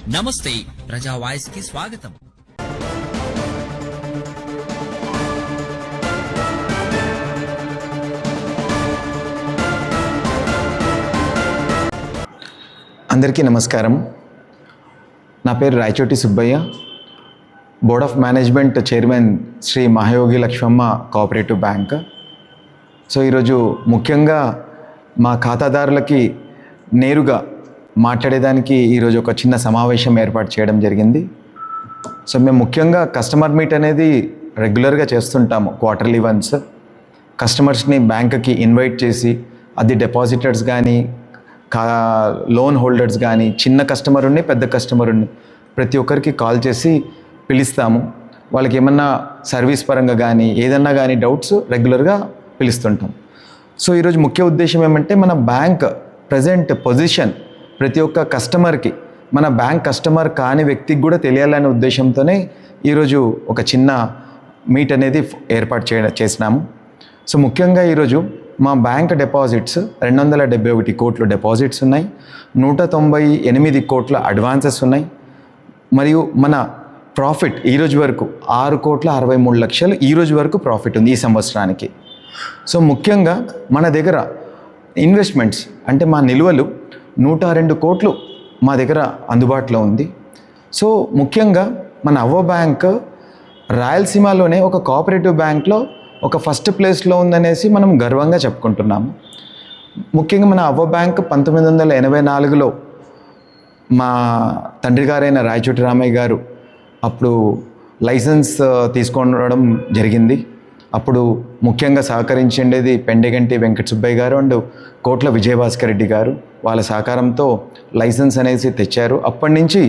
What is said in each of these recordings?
నమస్తే ప్రజా వాయిస్ కి స్వాగతం. అందరికీ నమస్కారం. నా పేరు Rayachoti Subbaiah, board of management chairman Shri Mahayogi Lakshmamma cooperative bank. So ఈరోజు ముఖ్యంగా మా ఖాతాదారులకి నేరుగా మాట్లాడేదానికి ఈరోజు ఒక చిన్న సమావేశం ఏర్పాటు చేయడం జరిగింది. సో మేము ముఖ్యంగా కస్టమర్ మీట్ అనేది రెగ్యులర్గా చేస్తుంటాము. క్వార్టర్లీ వన్స్ కస్టమర్స్ని బ్యాంక్కి ఇన్వైట్ చేసి, అది డిపాజిటర్స్ కానీ లోన్ హోల్డర్స్ కానీ, చిన్న కస్టమర్ ఉండి పెద్ద కస్టమర్ ఉండి ప్రతి ఒక్కరికి కాల్ చేసి పిలుస్తాము. వాళ్ళకి ఏమన్నా సర్వీస్ పరంగా కానీ ఏదన్నా కానీ డౌట్స్ రెగ్యులర్గా పిలుస్తుంటాం. సో ఈరోజు ముఖ్య ఉద్దేశం ఏమంటే, మన బ్యాంక్ ప్రజెంట్ పొజిషన్ ప్రతి ఒక్క కస్టమర్కి, మన బ్యాంక్ కస్టమర్ కాని వ్యక్తికి కూడా తెలియాలనే ఉద్దేశంతోనే ఈరోజు ఒక చిన్న మీట్ అనేది ఏర్పాటు చేసినాము. సో ముఖ్యంగా ఈరోజు మా బ్యాంక్ డిపాజిట్స్ 271 కోట్లు డిపాజిట్స్ ఉన్నాయి, 198 కోట్ల అడ్వాన్సెస్ ఉన్నాయి, మరియు మన ప్రాఫిట్ ఈరోజు వరకు 6,63,00,000 ఈరోజు వరకు ప్రాఫిట్ ఉంది ఈ సంవత్సరానికి. సో ముఖ్యంగా మన దగ్గర ఇన్వెస్ట్మెంట్స్ అంటే మా నిల్వలు 102 కోట్లు మా దగ్గర అందుబాటులో ఉంది. సో ముఖ్యంగా మన అవ్వ బ్యాంక్ రాయలసీమలోనే ఒక కోఆపరేటివ్ బ్యాంక్లో ఒక ఫస్ట్ ప్లేస్లో ఉందనేసి మనం గర్వంగా చెప్పుకుంటున్నాము. ముఖ్యంగా మన అవ్వ బ్యాంక్ 1984లో మా తండ్రి గారైన రాయచోటి రామయ్య గారు అప్పుడు లైసెన్స్ తీసుకోవడం జరిగింది. అప్పుడు ముఖ్యంగా సహకరించేది పెండెగంటి వెంకట సుబ్బయ్య గారు అండ్ కోట్ల విజయభాస్కర్ రెడ్డి గారు. వాళ్ళ సహకారంతో లైసెన్స్ అనేసి తెచ్చారు. అప్పటి నుంచి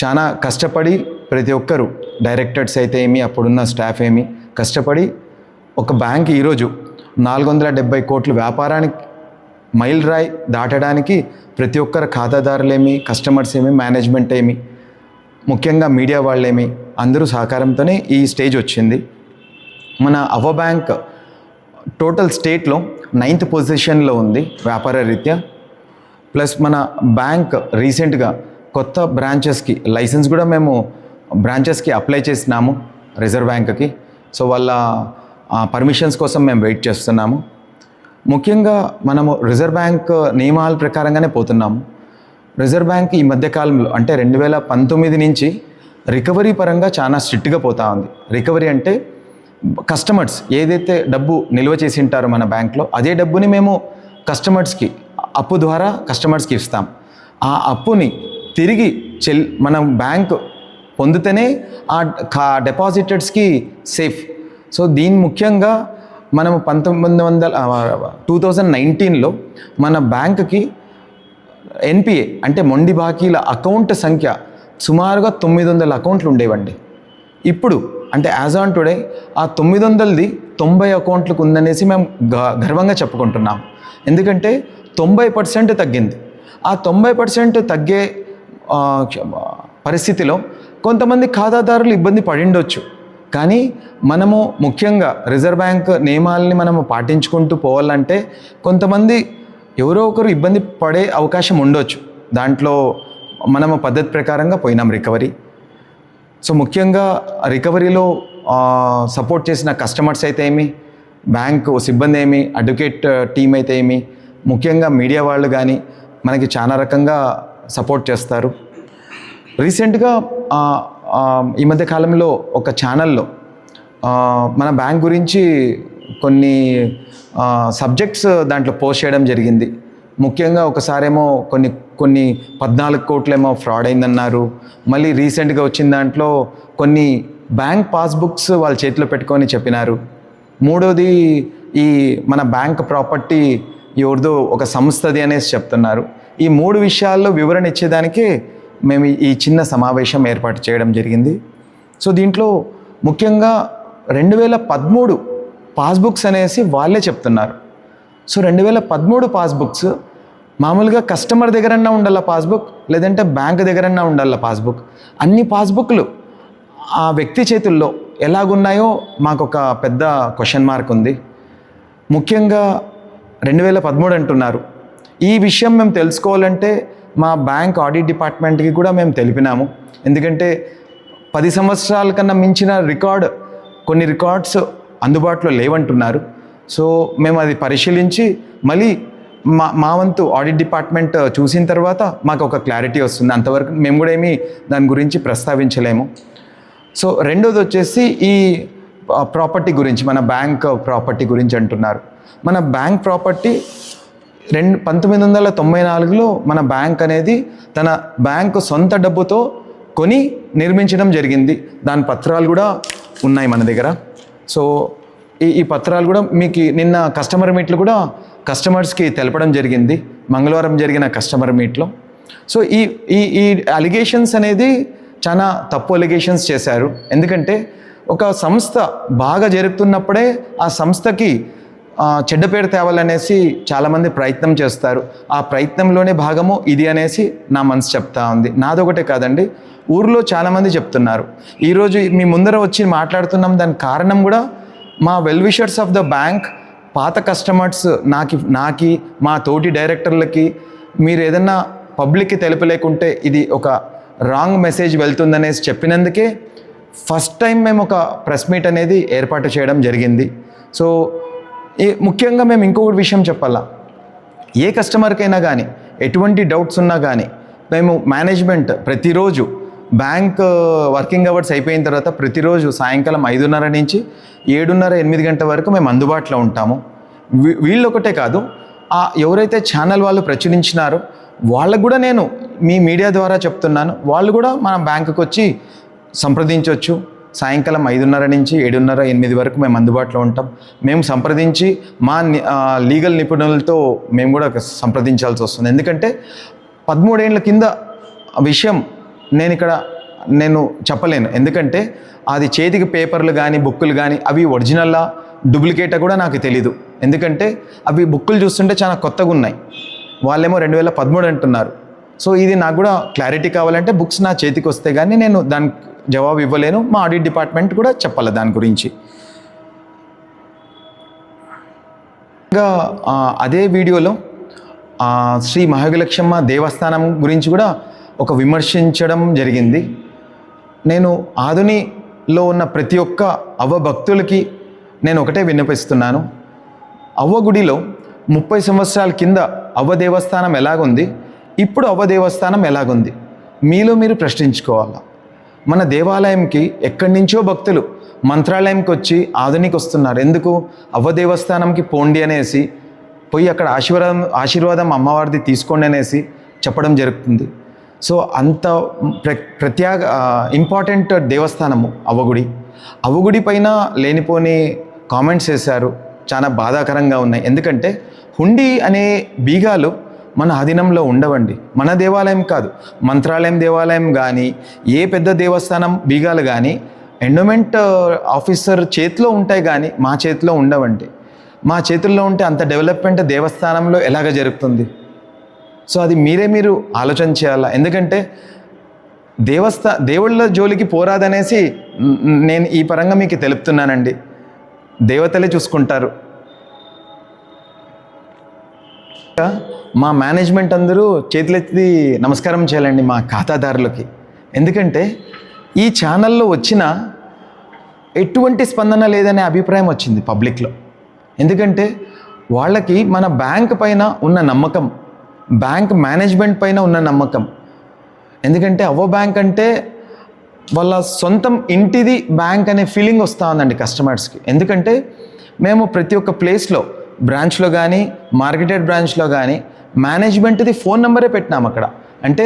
చాలా కష్టపడి ప్రతి ఒక్కరు, డైరెక్టర్స్ అయితే ఏమి, అప్పుడున్న స్టాఫ్ ఏమి కష్టపడి ఒక బ్యాంక్ ఈరోజు 470 కోట్ల వ్యాపారానికి మైల్ రాయి దాటడానికి ప్రతి ఒక్కరు ఖాతాదారులేమి, కస్టమర్స్ ఏమి, మేనేజ్మెంట్ ఏమి, ముఖ్యంగా మీడియా వాళ్ళేమి అందరూ సహకారంతోనే ఈ స్టేజ్ వచ్చింది. మన అవ్వ బ్యాంక్ టోటల్ స్టేట్లో 9th పొజిషన్లో ఉంది వ్యాపార రీత్యా. ప్లస్ మన బ్యాంక్ రీసెంట్గా కొత్త బ్రాంచెస్కి లైసెన్స్ కూడా మేము బ్రాంచెస్కి అప్లై చేసినాము రిజర్వ్ బ్యాంక్కి. సో వాళ్ళ పర్మిషన్స్ కోసం మేము వెయిట్ చేస్తున్నాము. ముఖ్యంగా మనము రిజర్వ్ బ్యాంక్ నియమాల ప్రకారంగానే పోతున్నాము. రిజర్వ్ బ్యాంక్ ఈ మధ్యకాలంలో అంటే 2019 నుంచి రికవరీ పరంగా చాలా స్ట్రిక్ట్గా పోతూ ఉంది. రికవరీ అంటే కస్టమర్స్ ఏదైతే డబ్బు నిల్వ చేసి ఉంటారో మన బ్యాంక్లో, అదే డబ్బుని మేము కస్టమర్స్కి అప్పు ద్వారా కస్టమర్స్కి ఇస్తాం. ఆ అప్పుని తిరిగి మనం బ్యాంక్ పొందితేనే ఆ డిపాజిటర్స్కి సేఫ్. సో దీని ముఖ్యంగా మనం 2019లో మన బ్యాంక్కి ఎన్పిఏ అంటే మొండి బాకీల అకౌంట్ సంఖ్య సుమారుగా 900 అకౌంట్లు ఉండేవండి. ఇప్పుడు అంటే యాజ్ ఆన్ టుడే ఆ 900ది 90 అకౌంట్లకు ఉందనేసి మేము గర్వంగా చెప్పుకుంటున్నాం. ఎందుకంటే 90% తగ్గింది. ఆ 90% తగ్గే పరిస్థితిలో కొంతమంది ఖాతాదారులు ఇబ్బంది పడిండొచ్చు. కానీ మనము ముఖ్యంగా రిజర్వ్ బ్యాంక్ నియమాలని మనము పాటించుకుంటూ పోవాలంటే కొంతమంది ఎవరో ఒకరు ఇబ్బంది పడే అవకాశం ఉండొచ్చు. దాంట్లో మనము పద్ధతి ప్రకారంగా పోయినాం రికవరీ. సో ముఖ్యంగా రికవరీలో సపోర్ట్ చేసిన కస్టమర్స్ అయితే ఏమి, బ్యాంకు సిబ్బంది ఏమి, అడ్వకేట్ టీం అయితే ఏమి, ముఖ్యంగా మీడియా వాళ్ళు కానీ మనకి చాలా రకంగా సపోర్ట్ చేస్తారు. రీసెంట్గా ఈ మధ్య కాలంలో ఒక ఛానల్లో మన బ్యాంక్ గురించి కొన్ని సబ్జెక్ట్స్ దాంట్లో పోస్ట్ చేయడం జరిగింది. ముఖ్యంగా ఒకసారేమో కొన్ని 14 కోట్లేమో ఫ్రాడ్ అయిందన్నారు. మళ్ళీ రీసెంట్గా వచ్చిన దాంట్లో కొన్ని బ్యాంక్ పాస్బుక్స్ వాళ్ళ చేతిలో పెట్టుకొని చెప్పినారు. మూడోది ఈ మన బ్యాంక్ ప్రాపర్టీ ఎవరిదో ఒక సంస్థది అనేసి చెప్తున్నారు. ఈ 3 విషయాల్లో వివరణ ఇచ్చేదానికే మేము ఈ చిన్న సమావేశం ఏర్పాటు చేయడం జరిగింది. సో దీంట్లో ముఖ్యంగా 2013 పాస్బుక్స్ అనేసి వాళ్ళే చెప్తున్నారు. సో 2013 పాస్బుక్స్ మామూలుగా కస్టమర్ దగ్గరన్నా ఉండాల పాస్బుక్, లేదంటే బ్యాంక్ దగ్గరన్నా ఉండాల పాస్బుక్. అన్ని పాస్బుక్లు ఆ వ్యక్తి చేతుల్లో ఎలాగున్నాయో మాకు ఒక పెద్ద క్వశ్చన్ మార్క్ ఉంది. ముఖ్యంగా 2013 అంటున్నారు. ఈ విషయం మేము తెలుసుకోవాలంటే మా బ్యాంక్ ఆడిట్ డిపార్ట్మెంట్కి కూడా మేము తెలిపినాము. ఎందుకంటే 10 సంవత్సరాల కన్నా మించిన కొన్ని రికార్డ్స్ అందుబాటులో లేవంటున్నారు. సో మేము అది పరిశీలించి మళ్ళీ మా వంతు ఆడిట్ డిపార్ట్మెంట్ చూసిన తర్వాత మాకు ఒక క్లారిటీ వస్తుంది. అంతవరకు మేము కూడా ఏమీ దాని గురించి ప్రస్తావించలేము. సో రెండోది వచ్చేసి ఈ ప్రాపర్టీ గురించి, మన బ్యాంక్ ప్రాపర్టీ గురించి అంటున్నారు. మన బ్యాంక్ ప్రాపర్టీ 1994లో మన బ్యాంక్ అనేది తన బ్యాంకు సొంత డబ్బుతో కొని నిర్మించడం జరిగింది. దాని పత్రాలు కూడా ఉన్నాయి మన దగ్గర. సో ఈ పత్రాలు కూడా మీకు నిన్న కస్టమర్ మీట్లు కూడా కస్టమర్స్కి తెలపడం జరిగింది, మంగళవారం జరిగిన కస్టమర్ మీట్లో. సో ఈ అలిగేషన్స్ అనేది చాలా తప్పు అలిగేషన్స్ చేశారు. ఎందుకంటే ఒక సంస్థ బాగా జరుగుతున్నప్పుడే ఆ సంస్థకి చెడ్డ పేరు తేవాలనేసి చాలామంది ప్రయత్నం చేస్తారు. ఆ ప్రయత్నంలోనే భాగము ఇది అనేసి నా మనసు చెప్తా ఉంది. నాదొకటే కాదండి, ఊర్లో చాలామంది చెప్తున్నారు. ఈరోజు మీ ముందర వచ్చి మాట్లాడుతున్నాం, దానికి కారణం కూడా మా well wishers of the bank, పాత కస్టమర్స్ నాకి మా తోటి డైరెక్టర్లకి మీరు ఏదన్నా పబ్లిక్కి తెలుపలేకుంటే ఇది ఒక రాంగ్ మెసేజ్ వెళ్తుందనేసి చెప్పినందుకే ఫస్ట్ టైం మేము ఒక ప్రెస్ మీట్ అనేది ఏర్పాటు చేయడం జరిగింది. సో ముఖ్యంగా మేము ఇంకొక విషయం చెప్పాలా, ఏ కస్టమర్కైనా కానీ ఎటువంటి డౌట్స్ ఉన్నా కానీ మేము మేనేజ్మెంట్ ప్రతిరోజు బ్యాంక్ వర్కింగ్ అవర్స్ అయిపోయిన తర్వాత ప్రతిరోజు సాయంకాలం 5:30 నుంచి 7:30-8 గంటల వరకు మేము అందుబాటులో ఉంటాము. వీళ్ళు ఒకటే కాదు, ఎవరైతే ఛానల్ వాళ్ళు ప్రచురించినారో వాళ్ళకు కూడా నేను మీ మీడియా ద్వారా చెప్తున్నాను, వాళ్ళు కూడా మన బ్యాంకుకి వచ్చి సంప్రదించవచ్చు. సాయంకాలం 5:30 నుంచి 7:30-8 వరకు మేము అందుబాటులో ఉంటాం. మేము సంప్రదించి మా లీగల్ నిపుణులతో మేము కూడా సంప్రదించాల్సి వస్తుంది. ఎందుకంటే 13 ఏళ్ళ కింద విషయం నేను చెప్పలేను. ఎందుకంటే అది చేతికి పేపర్లు కానీ బుక్కులు కానీ అవి ఒరిజినల్లా డూప్లికేటా కూడా నాకు తెలీదు. ఎందుకంటే అవి బుక్కులు చూస్తుంటే చాలా కొత్తగా ఉన్నాయి, వాళ్ళేమో 2013 అంటున్నారు. సో ఇది నాకు కూడా క్లారిటీ కావాలంటే బుక్స్ నా చేతికి వస్తే కానీ నేను దానికి జవాబు ఇవ్వలేను. మా ఆడిట్ డిపార్ట్మెంట్ కూడా చెప్పాలి దాని గురించి. ఇంకా అదే వీడియోలో శ్రీ మహాయోగిలక్ష్మమ్మ దేవస్థానం గురించి కూడా ఒక విమర్శించడం జరిగింది. నేను ఆధునిలో ఉన్న ప్రతి ఒక్క అవ్వ భక్తులకి నేను ఒకటే విన్నపిస్తున్నాను, అవ్వ గుడిలో 30 సంవత్సరాల కింద అవ్వ దేవస్థానం ఎలాగుంది, ఇప్పుడు అవ్వ దేవస్థానం ఎలాగుంది, మీలో మీరు ప్రశ్నించుకోవాలి. మన దేవాలయంకి ఎక్కడి నుంచో భక్తులు మంత్రాలయంకి వచ్చి ఆధునికి వస్తున్నారు. ఎందుకు? అవ్వ దేవస్థానంకి పోండి అనేసి, పోయి అక్కడ ఆశీర్వాదం అమ్మవారిది తీసుకోండి అనేసి చెప్పడం జరుగుతుంది. సో అంత ఇంపార్టెంట్ దేవస్థానము అవ్వగుడి. అవ్వగుడి పైన లేనిపోని కామెంట్స్ చేశారు, చాలా బాధాకరంగా ఉన్నాయి. ఎందుకంటే హుండీ అనే బీగాలు మన ఆధీనంలో ఉండవండి. మన దేవాలయం కాదు, మంత్రాలయం దేవాలయం కానీ ఏ పెద్ద దేవస్థానం బీగాలు కానీ ఎండోమెంట్ ఆఫీసర్ చేతిలో ఉంటాయి కానీ మా చేతిలో ఉండవండి. మా చేతుల్లో ఉంటే అంత డెవలప్మెంట్ దేవస్థానంలో ఎలాగ జరుగుతుంది? సో అది మీరు ఆలోచన చేయాలా. ఎందుకంటే దేవుళ్ళ జోలికి పోరాదనేసి నేను ఈ పరంగా మీకు తెలుపుతున్నానండి. దేవతలే చూసుకుంటారు. మా మేనేజ్మెంట్ అందరూ చేతులెత్తి నమస్కారం చేయాలండి మా ఖాతాదారులకి. ఎందుకంటే ఈ ఛానల్లో వచ్చిన ఎటువంటి స్పందన లేదనే అభిప్రాయం వచ్చింది పబ్లిక్లో. ఎందుకంటే వాళ్ళకి మన బ్యాంక్ పైన ఉన్న నమ్మకం, బ్యాంక్ మేనేజ్మెంట్ పైన ఉన్న నమ్మకం. ఎందుకంటే అవ్వ బ్యాంక్ అంటే వాళ్ళ సొంతం ఇంటిది బ్యాంక్ అనే ఫీలింగ్ వస్తూ ఉందండి కస్టమర్స్కి. ఎందుకంటే మేము ప్రతి ఒక్క ప్లేస్లో, బ్రాంచ్లో కానీ మార్కెటెడ్ బ్రాంచ్లో కానీ మేనేజ్మెంట్ది ఫోన్ నెంబరే పెట్టినాం అక్కడ. అంటే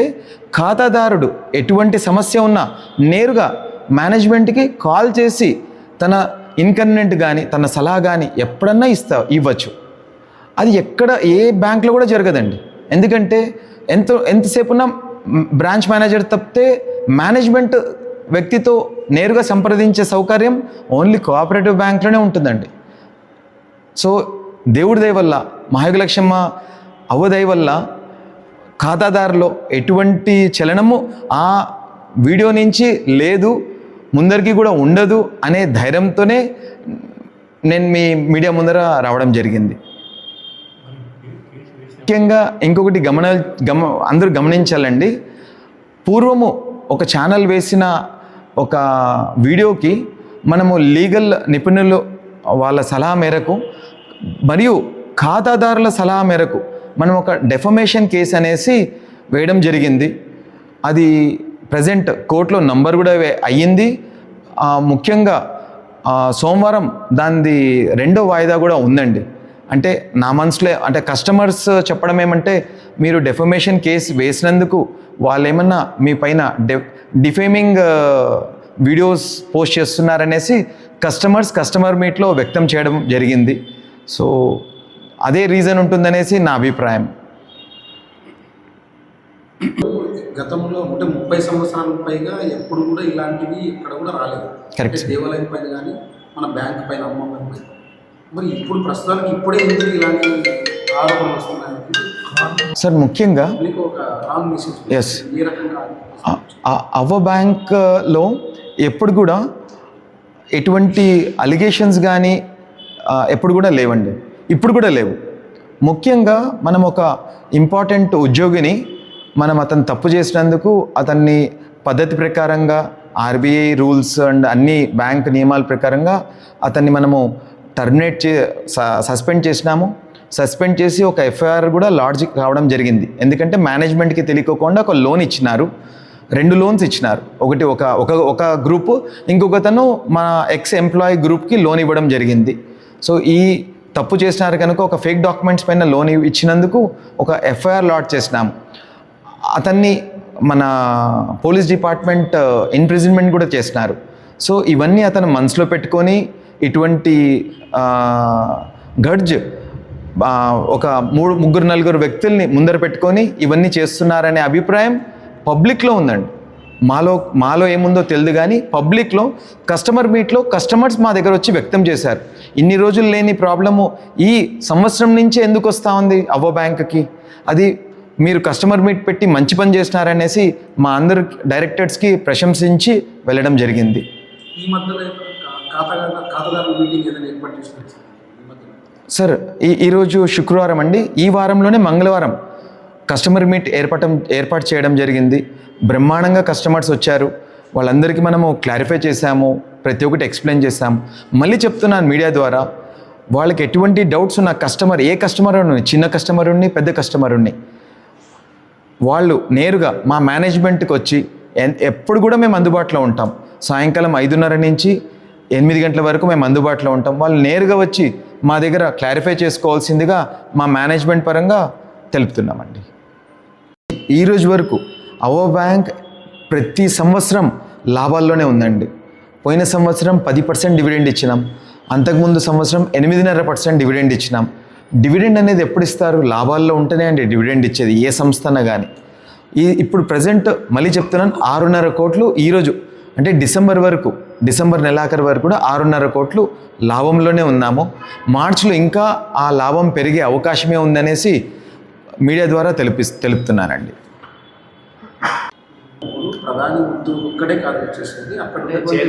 ఖాతాదారుడు ఎటువంటి సమస్య ఉన్నా నేరుగా మేనేజ్మెంట్కి కాల్ చేసి తన ఇన్కన్వీనియంట్ కానీ తన సలహా కానీ ఎప్పుడన్నా ఇవ్వచ్చు. అది ఏ బ్యాంక్లో కూడా జరగదండి. ఎందుకంటే ఎంతసేపు ఉన్న బ్రాంచ్ మేనేజర్ తప్పితే మేనేజ్మెంట్ వ్యక్తితో నేరుగా సంప్రదించే సౌకర్యం ఓన్లీ కోఆపరేటివ్ బ్యాంక్లోనే ఉంటుందండి. సో దేవుడి దయ వల్ల, మహాయోగిలక్ష్మమ్మ అవ్వ దయ వల్ల ఖాతాదారులో ఎటువంటి చలనము ఆ వీడియో నుంచి లేదు, ముందరికి కూడా ఉండదు అనే ధైర్యంతోనే నేను మీ మీడియా ముందర రావడం జరిగింది. ముఖ్యంగా ఇంకొకటి అందరూ గమనించాలండి. పూర్వము ఒక ఛానల్ వేసిన ఒక వీడియోకి మనము లీగల్ నిపుణులు వాళ్ళ సలహా మేరకు మరియు ఖాతాదారుల సలహా మేరకు మనం ఒక డెఫమేషన్ కేసు అనేసి వేయడం జరిగింది. అది ప్రజెంట్ కోర్టులో నంబర్ కూడా అయ్యింది. ముఖ్యంగా సోమవారం దానిది 2వ వాయిదా కూడా ఉందండి. అంటే నా మనసులో అంటే కస్టమర్స్ చెప్పడం ఏమంటే, మీరు డెఫమేషన్ కేసు వేసినందుకు వాళ్ళు ఏమన్నా మీ పైన డిఫేమింగ్ వీడియోస్ పోస్ట్ చేస్తున్నారనేసి కస్టమర్ మీట్లో వ్యక్తం చేయడం జరిగింది. సో అదే రీజన్ ఉంటుందనేసి నా అభిప్రాయం. గతంలో అంటే 30 సంవత్సరాల పైగా ఎప్పుడు కూడా ఇలాంటివి ఇక్కడ కూడా రాలేదు. కరెక్ట్. దేవాలయం పైన కానీ మన బ్యాంక్ పైన అమ్మకం పైన మరి ఇప్పుడు ప్రస్తుతానికి ఇప్పుడే ఎందుకు ఇలాంటి ఆరోపణలు వస్తున్నాయి సార్? ముఖ్యంగా మీకు ఒక రాంగ్ మెసేజ్. ఎస్, ఏ రకంగా అవ్వ బ్యాంక్లో ఎప్పుడు కూడా ఎటువంటి అలిగేషన్స్ కానీ ఎప్పుడు కూడా లేవండి, ఇప్పుడు కూడా లేవు. ముఖ్యంగా మనం ఒక ఇంపార్టెంట్ ఉద్యోగిని మనం అతను తప్పు చేసినందుకు అతన్ని పద్ధతి ప్రకారంగా ఆర్బీఐ రూల్స్ అండ్ అన్ని బ్యాంక్ నియమాల ప్రకారంగా అతన్ని మనము సస్పెండ్ చేసినాము. సస్పెండ్ చేసి ఒక ఎఫ్ఐఆర్ కూడా లాడ్జ్ కావడం జరిగింది. ఎందుకంటే మేనేజ్మెంట్కి తెలియకోకుండా ఒక లోన్ ఇచ్చినారు, 2 లోన్స్ ఇచ్చినారు. ఒకటి ఒక గ్రూపు, ఇంకొకతను మన ఎక్స్ ఎంప్లాయీ గ్రూప్కి లోన్ ఇవ్వడం జరిగింది. సో ఈ తప్పు చేసినారు కనుక ఒక ఫేక్ డాక్యుమెంట్స్ పైన లోన్ ఇచ్చినందుకు ఒక ఎఫ్ఐఆర్ లాడ్జ్ చేసినాము. అతన్ని మన పోలీస్ డిపార్ట్మెంట్ ఇంప్రిజన్మెంట్ కూడా చేసినారు. సో ఇవన్నీ అతను మనసులో పెట్టుకొని ఇటువంటి గడ్జ్ ఒక 3-4 వ్యక్తుల్ని ముందర పెట్టుకొని ఇవన్నీ చేస్తున్నారనే అభిప్రాయం పబ్లిక్లో ఉందండి. మాలో ఏముందో తెలియదు కానీ పబ్లిక్లో కస్టమర్ మీట్లో కస్టమర్స్ మా దగ్గర వచ్చి వ్యక్తం చేశారు. ఇన్ని రోజులు లేని ప్రాబ్లము ఈ సంవత్సరం నుంచే ఎందుకు వస్తూ ఉంది అవ్వ బ్యాంక్కి, అది మీరు కస్టమర్ మీట్ పెట్టి మంచి పని చేసినారనేసి మా అందరు డైరెక్టర్స్కి ప్రశంసించి వెళ్ళడం జరిగింది. ఈ మధ్యలో ఖాతాదారుల మీటింగ్ ఏదైనా ఏర్పాటు చేస్తున్నారు సార్? ఈరోజు శుక్రవారం అండి. ఈ వారంలోనే మంగళవారం కస్టమర్ మీట్ ఏర్పాటు చేయడం జరిగింది. బ్రహ్మాండంగా కస్టమర్స్ వచ్చారు. వాళ్ళందరికీ మనము క్లారిఫై చేశాము, ప్రతి ఒక్కటి ఎక్స్ప్లెయిన్ చేశాము. మళ్ళీ చెప్తున్నాను మీడియా ద్వారా, వాళ్ళకి ఎటువంటి డౌట్స్ ఉన్న కస్టమర్, ఏ కస్టమర్ ఉన్ని, చిన్న కస్టమర్ ఉన్ని, పెద్ద కస్టమర్ ఉన్ని, వాళ్ళు నేరుగా మా మేనేజ్మెంట్కి వచ్చి ఎప్పుడు కూడా మేము అందుబాటులో ఉంటాం. సాయంకాలం 5:30 నుంచి 8 గంటల వరకు మేము అందుబాటులో ఉంటాం. వాళ్ళు నేరుగా వచ్చి మా దగ్గర క్లారిఫై చేసుకోవాల్సిందిగా మా మేనేజ్మెంట్ పరంగా తెలుపుతున్నామండి. ఈరోజు వరకు అవ్వ బ్యాంక్ ప్రతి సంవత్సరం లాభాల్లోనే ఉందండి. పోయిన సంవత్సరం 10% డివిడెండ్ ఇచ్చినాం, అంతకుముందు సంవత్సరం 8.5% డివిడెండ్ ఇచ్చినాం. డివిడెండ్ అనేది ఎప్పుడు ఇస్తారు? లాభాల్లో ఉంటేనే అండి డివిడెండ్ ఇచ్చేది ఏ సంస్థన కానీ. ఇప్పుడు ప్రజెంట్ మళ్ళీ చెప్తున్నాను, 6.5 కోట్లు ఈరోజు అంటే డిసెంబర్ నెలాఖరు వరకు కూడా 6.5 కోట్లు లాభంలోనే ఉన్నాము. మార్చిలో ఇంకా ఆ లాభం పెరిగే అవకాశమే ఉందనేసి మీడియా ద్వారా తెలుపుతున్నానండి. ప్రధాని ఉద్యోగం ఒక్కడే కాదు వచ్చేసింది, అక్కడ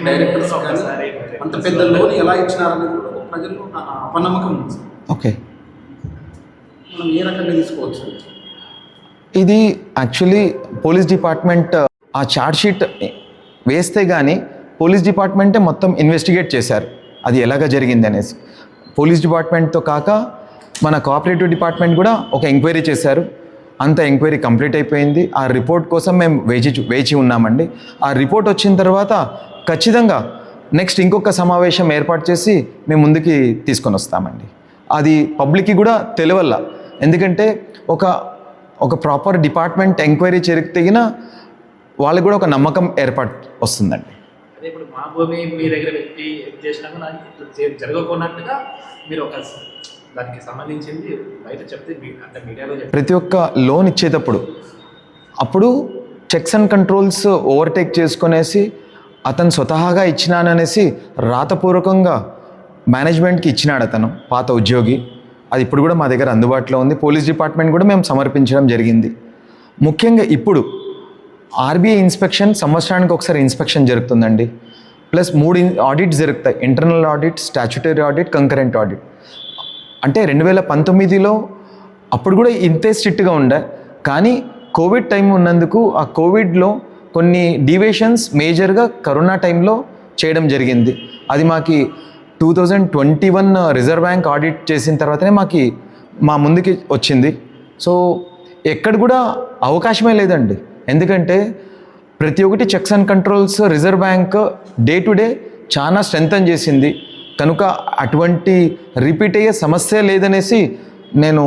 డైరెక్టర్స్ కానీ అంత పెద్ద లోన్ ఎలా ఇచ్చినారనేది కూడా ప్రజల్లో అపనమ్మకం ఉంది. ఓకే, మనం ఏ రకంగా తీసుకోవచ్చు? ఇది యాక్చువల్లీ పోలీస్ డిపార్ట్మెంట్ ఆ ఛార్జ్షీట్ వేస్తే కానీ పోలీస్ డిపార్ట్మెంటే మొత్తం ఇన్వెస్టిగేట్ చేశారు అది ఎలాగ జరిగింది అనేసి. పోలీస్ డిపార్ట్మెంట్తో కాక మన కోఆపరేటివ్ డిపార్ట్మెంట్ కూడా ఒక ఎంక్వైరీ చేశారు. అంత ఎంక్వైరీ కంప్లీట్ అయిపోయింది. ఆ రిపోర్ట్ కోసం మేము వేచి ఉన్నామండి. ఆ రిపోర్ట్ వచ్చిన తర్వాత ఖచ్చితంగా నెక్స్ట్ ఇంకొక సమావేశం ఏర్పాటు చేసి మేము ముందుకి తీసుకొని వస్తామండి. అది పబ్లిక్కి కూడా తెలియాల, ఎందుకంటే ఒక ప్రాపర్ డిపార్ట్మెంట్ ఎంక్వైరీ జరిగిన వాళ్ళకి కూడా ఒక నమ్మకం వస్తుందండి. అదే ఇప్పుడు మా భూమి మీ దగ్గర పెట్టి చేసినా జరగకున్నట్టుగా మీరు ఒక దానికి సంబంధించింది బయట చెప్తే అంటే మీడియాలో ప్రతి ఒక్క లోన్ ఇచ్చేటప్పుడు అప్పుడు చెక్స్ అండ్ కంట్రోల్స్ ఓవర్టేక్ చేసుకునేసి అతను స్వతహాగా ఇచ్చినాననేసి రాతపూర్వకంగా మేనేజ్మెంట్కి ఇచ్చినాడు అతను, పాత ఉద్యోగి. అది ఇప్పుడు కూడా మా దగ్గర అందుబాటులో ఉంది. పోలీస్ డిపార్ట్మెంట్ కూడా మేము సమర్పించడం జరిగింది. ముఖ్యంగా ఇప్పుడు ఆర్బీఐ ఇన్స్పెక్షన్ సంవత్సరానికి ఒకసారి ఇన్స్పెక్షన్ జరుగుతుందండి. ప్లస్ 3 ఆడిట్స్ జరుగుతాయి, internal audit, statutory audit, concurrent audit. అంటే 2019లో అప్పుడు కూడా ఇంతే స్ట్రిక్ట్గా ఉండే, కానీ కోవిడ్ టైం ఉన్నందుకు ఆ కోవిడ్లో కొన్ని డీవియేషన్స్ మేజర్గా కరోనా టైంలో చేయడం జరిగింది. అది మాకి 2021 రిజర్వ్ బ్యాంక్ ఆడిట్ చేసిన తర్వాతనే మా ముందుకి వచ్చింది. సో ఎక్కడ కూడా అవకాశమే లేదండి, ఎందుకంటే ప్రతి ఒక్కటి checks and controls reserve bank day to day చాలా స్ట్రెంథన్ చేసింది. కనుక అటువంటి రిపీట్ అయ్యే సమస్య లేదనేసి నేను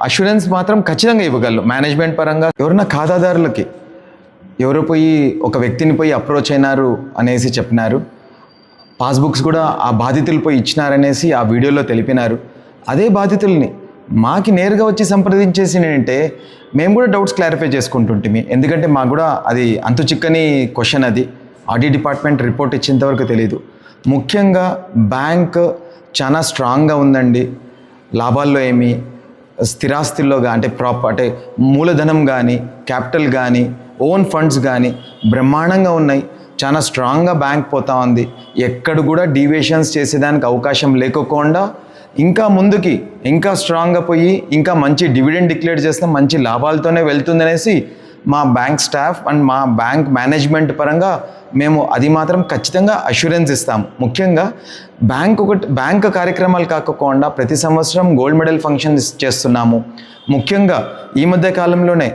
అష్యూరెన్స్ మాత్రం ఖచ్చితంగా ఇవ్వగలను. మేనేజ్మెంట్ పరంగా ఎవరైనా ఖాతాదారులకి ఎవరో ఒక వ్యక్తిని అప్రోచ్ అయినారు అనేసి చెప్పినారు, పాస్బుక్స్ కూడా ఆ బాధితులు ఇచ్చినారనేసి ఆ వీడియోలో తెలిపినారు. అదే బాధితుల్ని మాకి నేరుగా వచ్చి సంప్రదించేసి ఏంటంటే మేము కూడా డౌట్స్ క్లారిఫై చేసుకుంటుంటిమి. ఎందుకంటే మాకు కూడా అది అంతు చిక్కని క్వశ్చన్, అది ఆడిట్ డిపార్ట్మెంట్ రిపోర్ట్ ఇచ్చేంతవరకు తెలియదు. ముఖ్యంగా బ్యాంక్ చాలా స్ట్రాంగ్గా ఉందండి, లాభాల్లో ఏమి, స్థిరాస్తుల్లో అంటే అంటే మూలధనం కానీ క్యాపిటల్ కానీ ఓన్ ఫండ్స్ కానీ బ్రహ్మాండంగా ఉన్నాయి. చాలా స్ట్రాంగ్గా బ్యాంక్ పోతా ఉంది. ఎక్కడ కూడా డీవియేషన్స్ చేసేదానికి అవకాశం లేకోకుండా ఇంకా ముందుకి ఇంకా స్ట్రాంగ్గా పోయి ఇంకా మంచి డివిడెండ్ డిక్లేర్ చేస్తే మంచి లాభాలతోనే వెళ్తుందనేసి మా బ్యాంక్ స్టాఫ్ అండ్ మా బ్యాంక్ మేనేజ్మెంట్ పరంగా మేము అది మాత్రం ఖచ్చితంగా అష్యూరెన్స్ ఇస్తాము. ముఖ్యంగా బ్యాంక్ కార్యక్రమాలు కాకుండా ప్రతి సంవత్సరం గోల్డ్ మెడల్ ఫంక్షన్స్ చేస్తున్నాము. ముఖ్యంగా ఈ మధ్య కాలంలోనే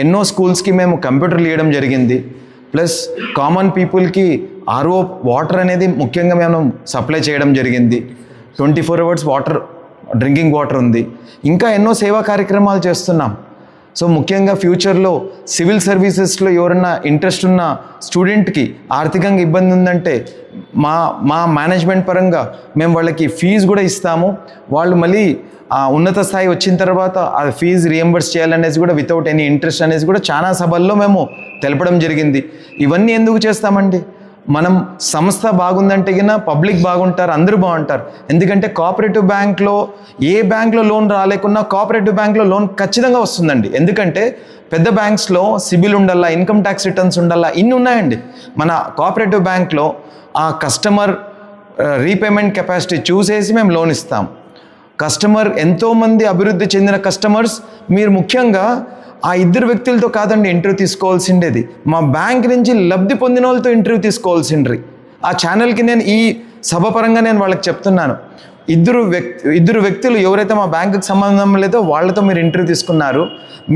ఎన్నో స్కూల్స్కి మేము కంప్యూటర్లు ఇవ్వడం జరిగింది. ప్లస్ కామన్ పీపుల్కి ఆర్ఓ వాటర్ అనేది ముఖ్యంగా మేము సప్లై చేయడం జరిగింది. 24 hours వాటర్, డ్రింకింగ్ వాటర్ ఉంది. ఇంకా ఎన్నో సేవా కార్యక్రమాలు చేస్తున్నాం. సో ముఖ్యంగా ఫ్యూచర్లో సివిల్ సర్వీసెస్లో ఎవరన్నా ఇంట్రెస్ట్ ఉన్న స్టూడెంట్కి ఆర్థికంగా ఇబ్బంది ఉందంటే మా మేనేజ్మెంట్ పరంగా మేము వాళ్ళకి ఫీజు కూడా ఇస్తాము. వాళ్ళు మళ్ళీ ఉన్నత స్థాయి వచ్చిన తర్వాత ఆ ఫీజు రియంబర్స్ చేయాలనేసి కూడా వితౌట్ ఎనీ ఇంట్రెస్ట్ అనేసి కూడా చాలా సభల్లో మేము తెలపడం జరిగింది. ఇవన్నీ ఎందుకు చేస్తామండి? మనం సంస్థ బాగుందంటే కింద పబ్లిక్ బాగుంటారు, అందరూ బాగుంటారు. ఎందుకంటే కోఆపరేటివ్ బ్యాంక్లో ఏ బ్యాంక్లో లోన్ రాలేకున్నా కోఆపరేటివ్ బ్యాంక్లో లోన్ ఖచ్చితంగా వస్తుందండి. ఎందుకంటే పెద్ద బ్యాంక్స్లో సిబిల్ ఉండాలా, ఇన్కమ్ ట్యాక్స్ రిటర్న్స్ ఉండాలా, ఇన్ని ఉన్నాయండి. మన కోఆపరేటివ్ బ్యాంక్లో ఆ కస్టమర్ రీపేమెంట్ కెపాసిటీ చూసేసి మేము లోన్ ఇస్తాం. కస్టమర్ ఎంతోమంది అభివృద్ధి చెందిన కస్టమర్స్, మీరు ముఖ్యంగా ఆ ఇద్దరు వ్యక్తులతో కాదండి ఇంటర్వ్యూ తీసుకోవాల్సిండేది, మా బ్యాంక్ నుంచి లబ్ధి పొందిన వాళ్ళతో ఇంటర్వ్యూ తీసుకోవాల్సిండ్రి. ఆ ఛానల్కి నేను ఈ సభ పరంగా నేను వాళ్ళకి చెప్తున్నాను, ఇద్దరు వ్యక్తులు ఎవరైతే మా బ్యాంకుకి సంబంధం లేదో వాళ్ళతో మీరు ఇంటర్వ్యూ తీసుకున్నారు,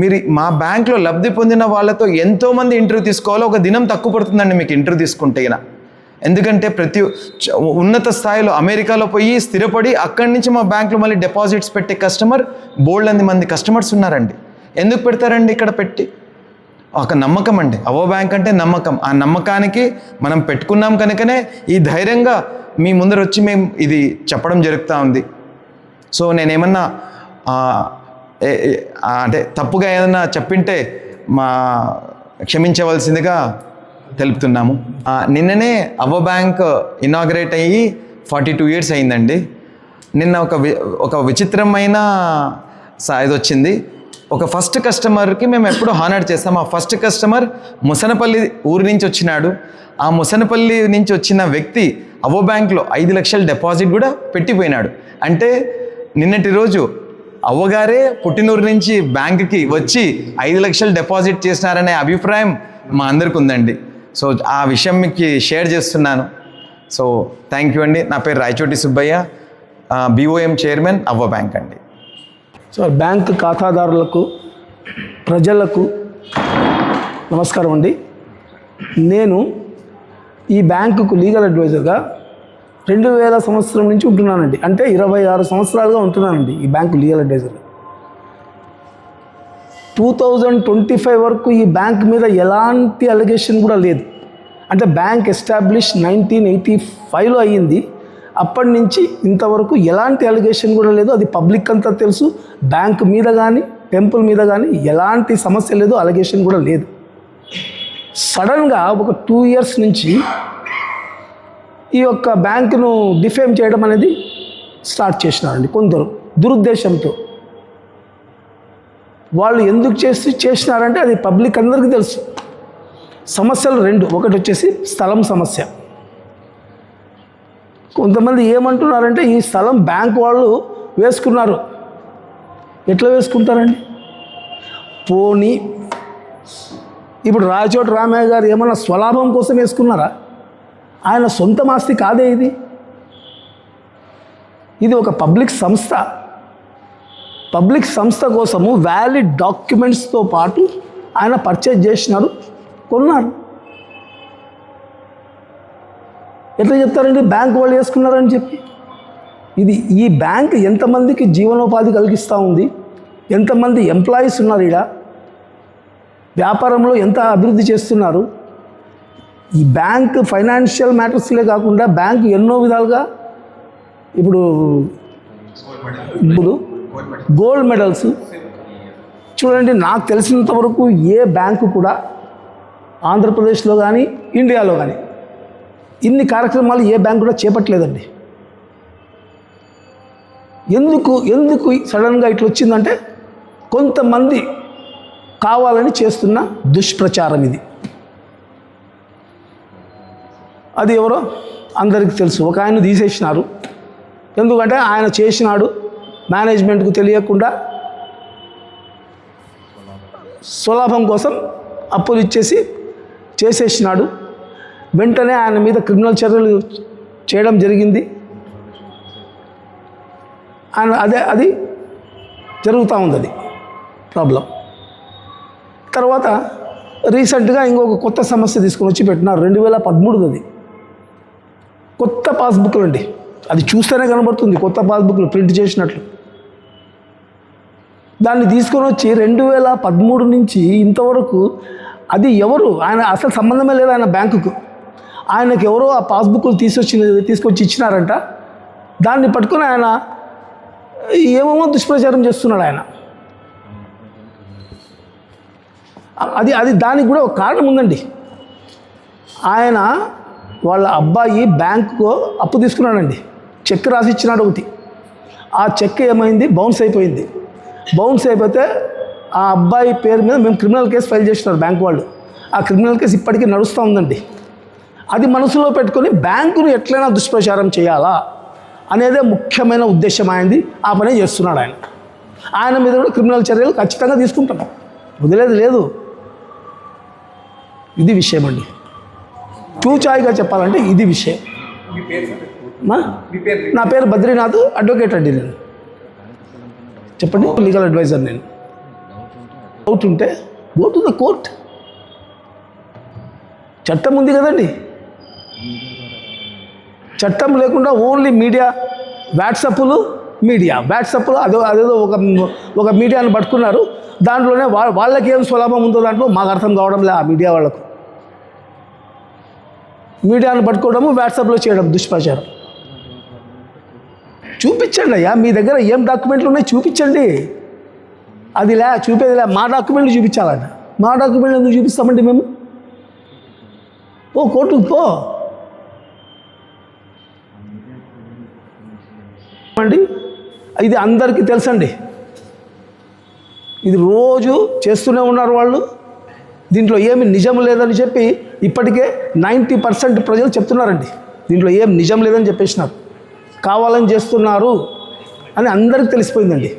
మీరు మా బ్యాంక్లో లబ్ధి పొందిన వాళ్ళతో ఎంతోమంది ఇంటర్వ్యూ తీసుకోవాలో ఒక దినం తక్కువ పడుతుందండి మీకు ఇంటర్వ్యూ తీసుకుంటే. ఎందుకంటే ప్రతి ఉన్నత స్థాయిలో అమెరికాలో స్థిరపడి అక్కడి నుంచి మా బ్యాంకులో మళ్ళీ డిపాజిట్స్ పెట్టే కస్టమర్ బోల్డ్ మంది కస్టమర్స్ ఉన్నారండి. ఎందుకు పెడతారండి ఇక్కడ పెట్టి? ఒక నమ్మకం అండి. అవో బ్యాంక్ అంటే నమ్మకం. ఆ నమ్మకానికి మనం పెట్టుకున్నాం కనుకనే ఈ ధైర్యంగా మీ ముందర వచ్చి మేము ఇది చెప్పడం జరుగుతూ ఉంది. సో నేనేమన్నా అంటే తప్పుగా ఏదన్నా చెప్పింటే క్షమించవలసిందిగా తెలుపుతున్నాము. నిన్ననే అవో బ్యాంక్ ఇనాగ్రేట్ అయ్యి 42 years అయిందండి. నిన్న ఒక విచిత్రమైన ఇది వచ్చింది. ఒక ఫస్ట్ కస్టమర్కి మేము ఎప్పుడూ హానర్ చేస్తాం. ఆ ఫస్ట్ కస్టమర్ ముసనపల్లి ఊరి నుంచి వచ్చినాడు. ఆ ముసనపల్లి నుంచి వచ్చిన వ్యక్తి అవో బ్యాంక్లో 5 లక్షల డిపాజిట్ కూడా పెట్టిపోయినాడు. అంటే నిన్నటి రోజు అవ్వగారే పుట్టినూరు నుంచి బ్యాంకుకి వచ్చి 5 లక్షలు డిపాజిట్ చేసినారనే అభిప్రాయం మా అందరికి ఉందండి. సో ఆ విషయం మీకు షేర్ చేస్తున్నాను. సో థ్యాంక్ యూ అండి. నా పేరు రాయచోటి సుబ్బయ్య, BOM చైర్మన్ అవ్వ బ్యాంక్ అండి. సో బ్యాంక్ ఖాతాదారులకు, ప్రజలకు నమస్కారం అండి. నేను ఈ బ్యాంకుకు లీగల్ అడ్వైజర్గా 2000 సంవత్సరం నుంచి ఉంటున్నానండి. అంటే 26 సంవత్సరాలుగా ఉంటున్నానండి ఈ బ్యాంకు లీగల్ అడ్వైజర్గా. 2025 వరకు ఈ బ్యాంక్ మీద ఎలాంటి అలిగేషన్ కూడా లేదు. అంటే బ్యాంక్ ఎస్టాబ్లిష్ 1985లో అయ్యింది. అప్పటి నుంచి ఇంతవరకు ఎలాంటి అలిగేషన్ కూడా లేదు. అది పబ్లిక్ అంతా తెలుసు. బ్యాంక్ మీద కానీ టెంపుల్ మీద కానీ ఎలాంటి సమస్య లేదు, అలిగేషన్ కూడా లేదు. సడన్గా ఒక 2 years నుంచి ఈ యొక్క బ్యాంకును డిఫేమ్ చేయడం అనేది స్టార్ట్ చేసినారండి కొందరు దురుద్దేశంతో. వాళ్ళు ఎందుకు చేసినారంటే అది పబ్లిక్ అందరికీ తెలుసు. సమస్యలు 2. ఒకటి వచ్చేసి స్థలం సమస్య. కొంతమంది ఏమంటున్నారంటే ఈ స్థలం బ్యాంక్ వాళ్ళు వేసుకున్నారు, ఎట్లా వేసుకుంటారండి? పోనీ ఇప్పుడు రాయచోటి రామయ్య గారు ఏమన్నా స్వలాభం కోసం వేసుకున్నారా? ఆయన సొంత ఆస్తి కాదే ఇది. ఇది ఒక పబ్లిక్ సంస్థ. పబ్లిక్ సంస్థ కోసము వ్యాలిడ్ డాక్యుమెంట్స్తో పాటు ఆయన పర్చేజ్ చేసినారు, కొన్నారు. ఎట్లా చెప్తారండి బ్యాంక్ వాళ్ళు వేసుకున్నారని చెప్పి? ఈ బ్యాంక్ ఎంతమందికి జీవనోపాధి కలిగిస్తూ ఉంది, ఎంతమంది ఎంప్లాయీస్ ఉన్నారు, ఈడ వ్యాపారంలో ఎంత అభివృద్ధి చేస్తున్నారు. ఈ బ్యాంక్ ఫైనాన్షియల్ మ్యాటర్స్లే కాకుండా బ్యాంక్ ఎన్నో విధాలుగా ఇప్పుడు గోల్డ్ మెడల్స్ చూడండి. నాకు తెలిసినంత వరకు ఏ బ్యాంకు కూడా ఆంధ్రప్రదేశ్లో కానీ ఇండియాలో కానీ ఇన్ని కార్యక్రమాలు ఏ బ్యాంకు కూడా చేపట్టలేదండి. ఎందుకు సడన్గా ఇట్లా వచ్చిందంటే కొంతమంది కావాలని చేస్తున్న దుష్ప్రచారం ఇది. అది ఎవరో అందరికీ తెలుసు. ఒక ఆయన తీసేసినారు. ఎందుకంటే ఆయన చేసినాడు మేనేజ్మెంట్కు తెలియకుండా స్వలాభం కోసం అప్పులు ఇచ్చేసి చేసేసినాడు. వెంటనే ఆయన మీద క్రిమినల్ చర్యలు చేయడం జరిగింది. ఆయన అది జరుగుతూ ఉంది, అది ప్రాబ్లం. తర్వాత రీసెంట్గా ఇంకొక కొత్త సమస్య తీసుకొని వచ్చి పెట్టినారు. 2013 అది కొత్త పాస్బుక్లు అండి. అది చూస్తేనే కనబడుతుంది కొత్త పాస్బుక్లు ప్రింట్ చేసినట్లు. దాన్ని తీసుకొని వచ్చి 2013 నుంచి ఇంతవరకు అది ఎవరు, ఆయన అసలు సంబంధమే లేదు ఆయన బ్యాంకుకు. ఆయనకు ఎవరో ఆ పాస్బుక్లు తీసుకొచ్చి ఇచ్చినారంట. దాన్ని పట్టుకొని ఆయన ఏమేమో దుష్ప్రచారం చేస్తున్నాడు ఆయన. అది దానికి కూడా ఒక కారణం ఉందండి. ఆయన వాళ్ళ అబ్బాయి బ్యాంకుకు అప్పు తీసుకున్నాడండి. చెక్ రాసి ఇచ్చినాడు ఒకటి. ఆ చెక్ ఏమైంది, బౌన్స్ అయిపోయింది. బౌన్స్ అయిపోతే ఆ అబ్బాయి పేరు మీద మేము క్రిమినల్ కేసు ఫైల్ చేసినారు బ్యాంక్ వాళ్ళు. ఆ క్రిమినల్ కేసు ఇప్పటికీ నడుస్తూ ఉందండి. అది మనసులో పెట్టుకొని బ్యాంకును ఎట్లయినా దుష్ప్రచారం చేయాలా అనేదే ముఖ్యమైన ఉద్దేశం అయింది. ఆ పనే చేస్తున్నాడు ఆయన. ఆయన మీద కూడా క్రిమినల్ చర్యలు ఖచ్చితంగా తీసుకుంటాం, వదిలేదు లేదు. ఇది విషయం అండి. చూచాయిగా చెప్పాలంటే ఇది విషయం. నా పేరు బద్రీనాథ్, అడ్వకేట్ అండి. నేను చెప్పండి, లీగల్ అడ్వైజర్. నేను డౌట్ ఉంటే గో టు ద కోర్ట్. చట్టం ఉంది కదండి. చట్టం లేకుండా ఓన్లీ మీడియా, వాట్సాప్లు అదేదో ఒక మీడియాను పట్టుకున్నారు. దాంట్లోనే వాళ్ళకి ఏం స్వలాభం ఉందో దాంట్లో మాకు అర్థం కావడం లే. ఆ మీడియా వాళ్ళకు మీడియాను పట్టుకోవడము, వాట్సాప్లో చేయడం దుష్ప్రచారం. చూపించండి అయ్యా, మీ దగ్గర ఏం డాక్యుమెంట్లు ఉన్నాయి చూపించండి. అది చూపేదిలే, మా డాక్యుమెంట్లు చూపించాలంట. మా డాక్యుమెంట్లు ఎందుకు చూపిస్తామండి మేము? కోర్టుకు పో అండి. ఇది అందరికీ తెలుసండి. ఇది రోజు చేస్తూనే ఉన్నారు వాళ్ళు. దీంట్లో ఏమి నిజం లేదని చెప్పి ఇప్పటికే 90% ప్రజలు చెప్తున్నారండి. దీంట్లో ఏం నిజం లేదని చెప్పేసినారు, కావాలని చేస్తున్నారు అని అందరికీ తెలిసిపోయిందండి.